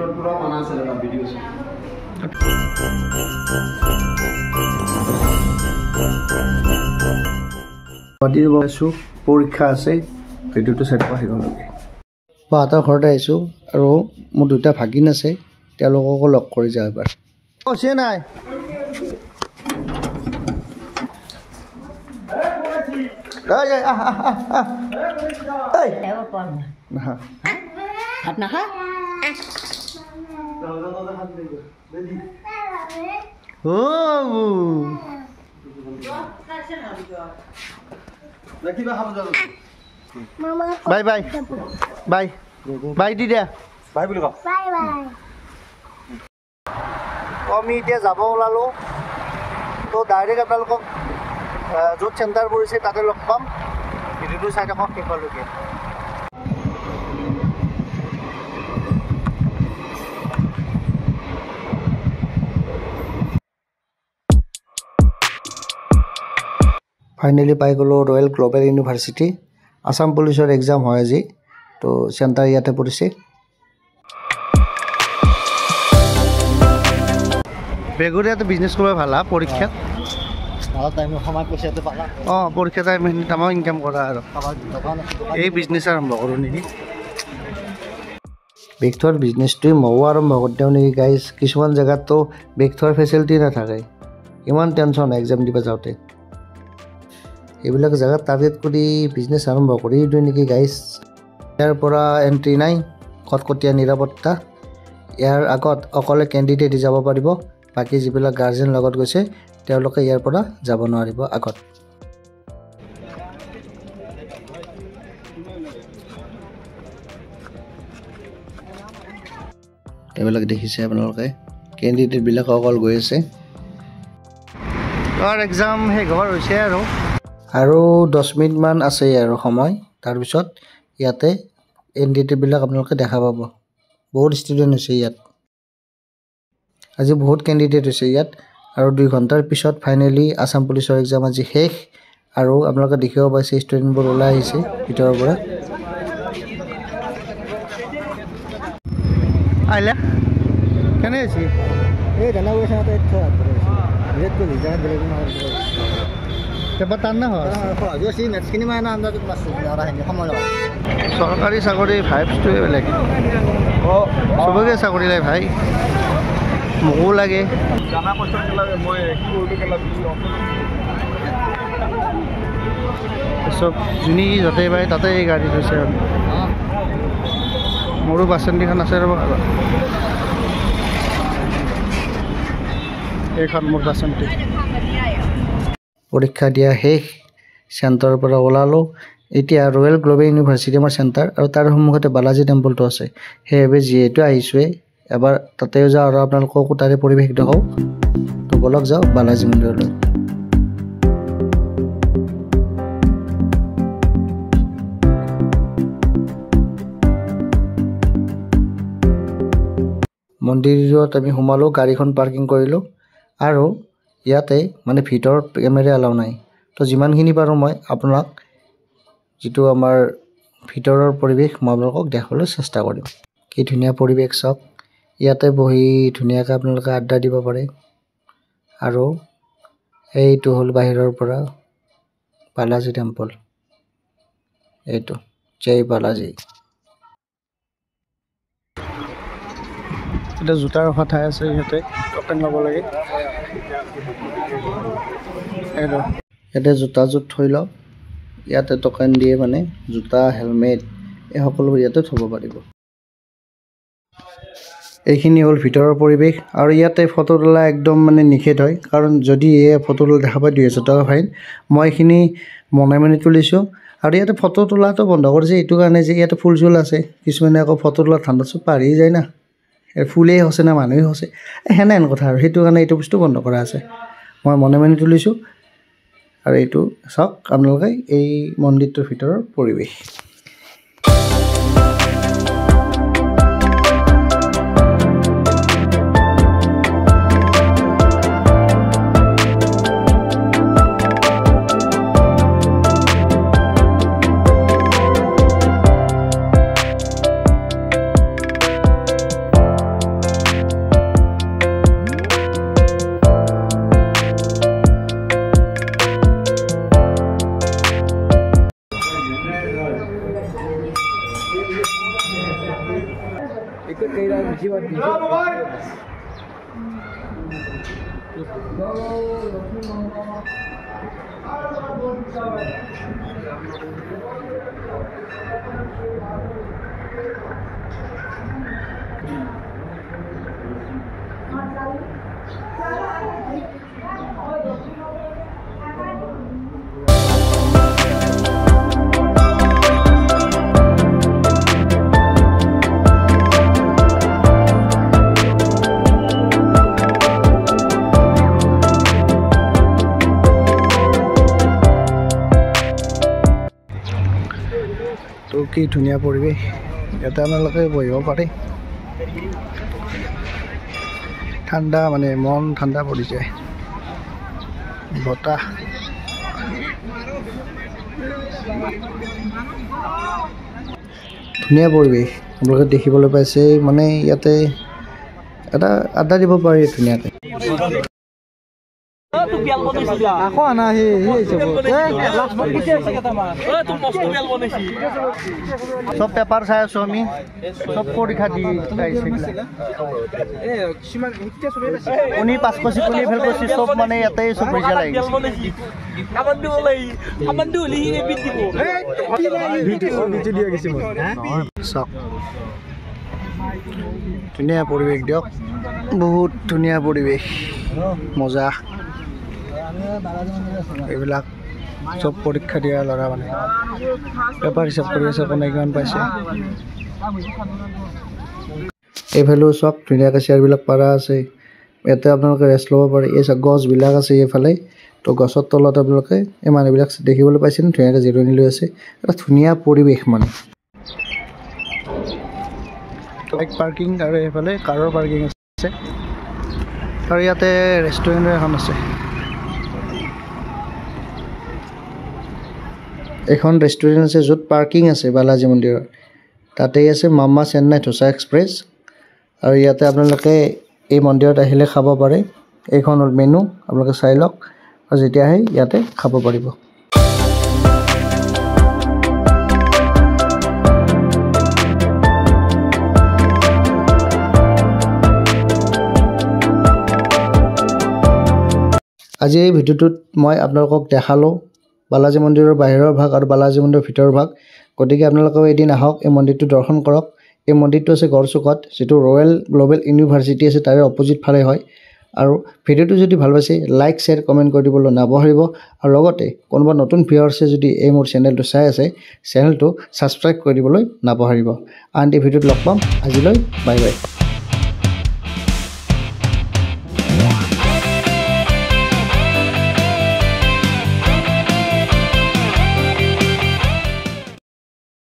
ভিতৰত পুৰা মানা আছে এটা ভিডিঅ' আছে পাতিৰ বয়সো পৰীক্ষা আছে ভিডিঅ'টো চাই থকা হেগলৈকে পাহাতৰ ঘৰতে আহিছোঁ আৰু মোৰ দুটা ভাগিন আছে তেওঁলোককো লগ কৰি যাওঁ এবাৰ আছে নাই Hạt nào hả? Bye bye. Bye. Bye đi đi. Bye bye. Bye bye. আমি এতিয়া যাব ওলালো তো ডাইৰেক্ট আপোনালোকক য'ত চেণ্টাৰ পৰিছে তাতে লগ পাম ভিডিঅ'টো চাই থাকক শেষলৈকে ফাইনেলি পাই গ'লোঁ ৰয়েল গ্লোবেল ইউনিভাৰ্চিটি আসাম পুলিচৰ এক্সাম হয় আজি তো চেণ্টাৰ ইয়াতে পৰিছে বেগুৰীয়াতে বিজনেছ কৰিব ভাল পৰীক্ষাত পৰীক্ষা টাইম তামাম ইনকাম কৰা আৰু এই বিজনেছ আৰম্ভ কৰোঁ নেকি বেগ থোৱাৰ বিজনেছটোৱে ময়ো আৰম্ভ কৰি দিওঁ নেকি গাইজ কিছুমান জেগাততো বেগ থোৱাৰ ফেচিলিটি নাথাকে ইমান টেনশ্যন এক্সাম দিব যাওঁতে এইবিলাক জেগাত টাৰ্গেট কৰি বিজনেছ আৰম্ভ কৰি দিওঁ নেকি গাইজ ইয়াৰ পৰা এণ্ট্ৰি নাই কটকটীয়া নিৰাপত্তা ইয়াৰ আগত অকলে কেণ্ডিডেট যাব পাৰিব বাকী যিবিলাক গাৰ্জেন লগত গৈছে তেওঁলোকে ইয়াৰ পৰা যাব নোৱাৰিব আগত এইবিলাক দেখিছে আপোনালোকে কেণ্ডিডেটবিলাক অকল গৈ আছে তাৰ এক্সাম শেষ হোৱাৰ হৈছে আৰু 10 মিনিটমান আছে আৰু সময় তাৰপিছত ইয়াতে কেণ্ডিডেটবিলাক আপোনালোকে দেখা পাব বহুত ষ্টুডেণ্ট হৈছে ইয়াত আজি বহুত কেণ্ডিডেট হৈছে ইয়াত আৰু 2 ঘণ্টাৰ পিছত ফাইনেলি আসাম পুলিচৰ এক্সাম আজি শেষ আৰু আপোনালোকে দেখিব পাইছে ষ্টুডেণ্টবোৰ ওলাই আহিছে ভিতৰৰ পৰা আহিলে কেনে আছে এই জানা গৈছে না তো ৰেড কৰি জানা বেলেগ নহয় কেবা টান না হয় আজি মেথছখিনি মানে আন্দাজত মাছ ধৰা হেনে সময় লগাব চৰকাৰী চাকৰি ভাইবছটোৱে বেলেগ চবকে চাকৰি লাগে ভাই মোকো লাগে জানা কোৱেশ্চন লাগে মই কিবোৰ্ডটো চব যোনি য'তে পায় তাতে এই গাড়ী থৈছে মোৰো বাছন্দিখন আছে ৰ'ব এইখন মোৰ বাছন্দি পৰীক্ষা দিয়া শেষ চেণ্টাৰৰ পৰা ওলালোঁ এতিয়া ৰয়েল গ্লোবেল ইউনিভাৰ্চিটি আমাৰ চেণ্টাৰ আৰু তাৰ সন্মুখতে বালাজী টেম্পলটো আছে সেইবাবে যিহেতু আহিছোঁৱে এবাৰ তাতেও যাওঁ আৰু আপোনালোককো তাৰে পৰিৱেশ দেখাওঁ তো বলক যাওঁ বালাজী মন্দিৰলৈ মন্দিৰত আমি সোমালোঁ গাড়ীখন পাৰ্কিং কৰিলোঁ আৰু ইয়াতে মানে ভিতৰত কেমেৰা এলাও নাই তো যিমানখিনি পাৰোঁ মই আপোনাক যিটো আমাৰ ভিতৰৰ পৰিৱেশ মই আপোনালোকক দেখাবলৈ চেষ্টা কৰিম কি ধুনীয়া পৰিৱেশ চাওক ইয়াতে বহি ধুনীয়াকৈ আপোনালোকে আড্ডা দিব পাৰে আৰু এইটো হ'ল বাহিৰৰ পৰা বালাজী টেম্পল এইটো জয় বালাজী এটা জোতা ৰখা ঠাই আছে ইয়াতে টকেন ল'ব লাগে ইয়াতে জোতাযোৰ থৈ লওক ইয়াতে টকেন দিয়ে মানে জোতা হেলমেট এই সকলোবোৰ ইয়াতে থ'ব পাৰিব এইখিনি হ'ল ভিতৰৰ পৰিৱেশ আৰু ইয়াতে ফটো তোলা একদম মানে নিষেধ হয় কাৰণ যদি এই ফটো তোলা দেখা পায় 200 টকা ফাইন মই এইখিনি মনে তুলিছোঁ আৰু ইয়াতে ফটো তোলাটো বন্ধ কৰিছে এইটো কাৰণে যে ইয়াতে ফুল চুল আছে কিছুমানে আকৌ ফটো তোলা ঠাণ্ডাটো পাৰি যায় না ফুলেই হৈছে না মানুহেই হৈছে হেনেন কথা আৰু সেইটো কাৰণে এইটো বস্তু বন্ধ কৰা আছে মই মনে তুলিছোঁ আৰু এইটো চাওক আপোনালোকে এই মন্দিৰটোৰ ভিতৰৰ পৰিৱেশ তো কি ধুনীয়া পৰিৱেশ ইয়াতে আপোনালোকে বহিব পাৰে ঠাণ্ডা মানে মন ঠাণ্ডা পৰি যায় বতাহ ধুনীয়া পৰিৱেশ আপোনালোকে দেখিবলৈ পাইছে মানে ইয়াতে এটা আড্ডা দিব পাৰি ধুনীয়াকৈ আকৌ আনা সব পেপাৰ চাই আছো আমি সব পৰীক্ষা দি উনি পাছ কৰিছে কোনে ফেল কৰিছে সব মানে ইয়াতে সব ৰিজাল্ট আহি চাওক ধুনীয়া পৰিৱেশ দিয়ক বহুত ধুনীয়া পৰিৱেশ মজা এইবিলাক সব পৰীক্ষা দিয়া ল'ৰা মানে পেপাৰ হিচাপ কৰি আছে কোনে কিমান পাইছে এইফালেও চব ধুনীয়াকৈ চেয়াৰবিলাক পাৰা আছে ইয়াতে আপোনালোকে ৰেষ্ট ল'ব পাৰে এই চব গছবিলাক আছে এইফালে তো গছৰ তলত আপোনালোকে এই মানুহবিলাক দেখিবলৈ পাইছে ধুনীয়াকৈ জিৰণি লৈ আছে এটা ধুনীয়া পৰিৱেশ মানে বাইক পাৰ্কিং আৰু এইফালে কাৰৰ পাৰ্কিং আছে আৰু ইয়াতে ৰেষ্টুৰেণ্ট এখন আছে এখন ৰেষ্টুৰেণ্ট আছে য'ত পাৰ্কিং আছে বালাজী মন্দিৰৰ তাতেই আছে মামা চেন্নাই ধোচা এক্সপ্ৰেছ আৰু ইয়াতে আপোনালোকে এই মন্দিৰত আহিলে খাব পাৰে এইখন হ'ল মেনু আপোনালোকে চাই লওক আৰু যেতিয়া আহে ইয়াতে খাব পাৰিব আজি এই ভিডিঅ'টোত মই আপোনালোকক দেখালোঁ বালাজী মন্দিৰৰ বাহিৰৰ ভাগ আৰু বালাজী মন্দিৰৰ ভিতৰৰ ভাগ গতিকে আপোনালোকেও এদিন আহক এই মন্দিৰটো দৰ্শন কৰক এই মন্দিৰটো আছে গড়চুকত যিটো ৰয়েল গ্ল'বেল ইউনিভাৰ্চিটি আছে তাৰে অপজিট ফালে হয় আৰু ভিডিঅ'টো যদি ভাল পাইছে লাইক শ্বেয়াৰ কমেণ্ট কৰি দিবলৈ নাপাহৰিব আৰু লগতে কোনোবা নতুন ভিউৱাৰ্ছে যদি এই মোৰ চেনেলটো চাই আছে চেনেলটো ছাবস্ক্ৰাইব কৰি দিবলৈ নাপাহৰিব আন এটা ভিডিঅ'ত লগ পাম আজিলৈ বাই বাই